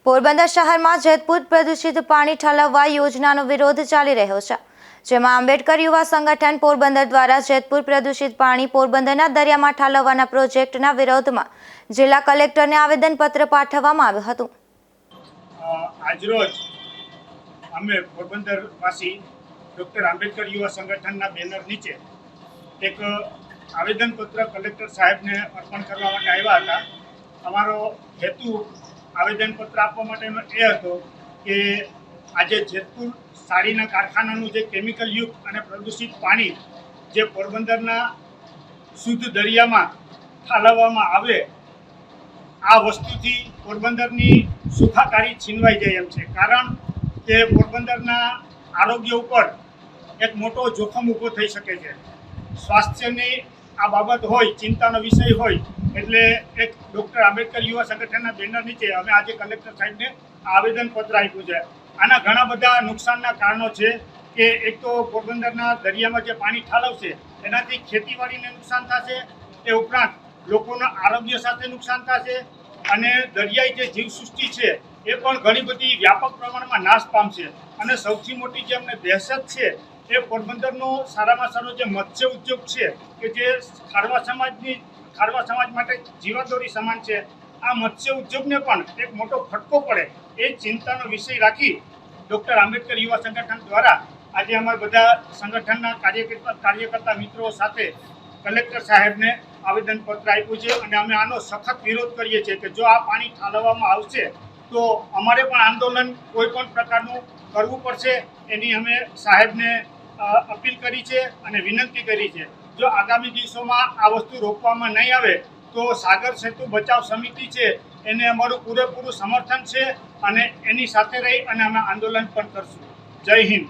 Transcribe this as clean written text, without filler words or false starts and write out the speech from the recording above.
પોરબંદર શહેરમાં જેતપુર પ્રદૂષિત પાણી ઠાલવવા યોજનાનો વિરોધ ચાલી રહ્યો છે, જેમાં આંબેડકર યુવા સંગઠન પોરબંદર દ્વારા જેતપુર પ્રદૂષિત પાણી પોરબંદરના દરિયામાં ઠાલવવાના પ્રોજેક્ટના વિરોધમાં જિલ્લા કલેક્ટરને આવેદનપત્ર પાઠવવામાં આવ્યું હતું. આજરોજ અમે પોરબંદરવાસી ડૉક્ટર આંબેડકર યુવા સંગઠનના બેનર નીચે એક આવેદનપત્ર કલેક્ટર સાહેબને અર્પણ કરવા માટે આવ્યા હતા. અમારો હેતુ આવેદનપત્ર આપવા માટેનો એ હતો કે આજે જેતપુર સાડીના કારખાનાનું જે કેમિકલયુક્ત અને પ્રદૂષિત પાણી જે પોરબંદરના શુદ્ધ દરિયામાં ઠાલવવામાં આવે, આ વસ્તુથી પોરબંદરની સુખાકારી છીનવાઈ જાય એમ છે. કારણ કે પોરબંદરના આરોગ્ય ઉપર એક મોટો જોખમ ઊભો થઈ શકે છે. સ્વાસ્થ્યની આ બાબત હોય, ચિંતાનો વિષય હોય, એટલે એક ડૉક્ટર આંબેડકર યુવા સંગઠનના બેનર નીચે અમે આજે કલેક્ટર સાહેબને આવેદનપત્ર આપ્યું છે. આના ઘણા બધા નુકસાનના કારણો છે કે એક તો પોરબંદરના દરિયામાં જે પાણી ઠાલવશે એનાથી ખેતીવાડીને નુકસાન થશે, એ ઉપરાંત લોકોના આરોગ્ય સાથે નુકસાન થશે અને દરિયાઈ જે જીવસૃષ્ટિ છે એ પણ ઘણી બધી વ્યાપક પ્રમાણમાં નાશ પામશે. અને સૌથી મોટી જે અમને દહેશત છે એ પોરબંદરનો સારામાં સારો જે મત્સ્ય ઉદ્યોગ છે કે જે ખારવા સમાજ માટે જીવાદોરી સમાન છે, આ મત્સ્ય ઉદ્યોગને પણ એક મોટો ફટકો પડે એ ચિંતાનો વિષય રાખી ડૉક્ટર આંબેડકર યુવા સંગઠન દ્વારા આજે અમારા બધા સંગઠનના કાર્યકર્તા મિત્રો સાથે કલેક્ટર સાહેબને આવેદનપત્ર આપ્યું છે. અને અમે આનો સખત વિરોધ કરીએ છીએ કે જો આ પાણી ઠાલવવામાં આવશે તો અમારે પણ આંદોલન કોઈ પણ પ્રકારનું કરવું પડશે. એની અમે સાહેબને અપીલ કરી છે અને વિનંતી કરી છે. જો આગામી દિવસોમાં આ વસ્તુ રોકવામાં નહીં આવે તો સાગર સેતુ બચાવ સમિતિ છે એને અમારું પૂરેપૂરું સમર્થન છે અને એની સાથે રહી અને અમે આંદોલન પણ કરશું. જય હિન્દ.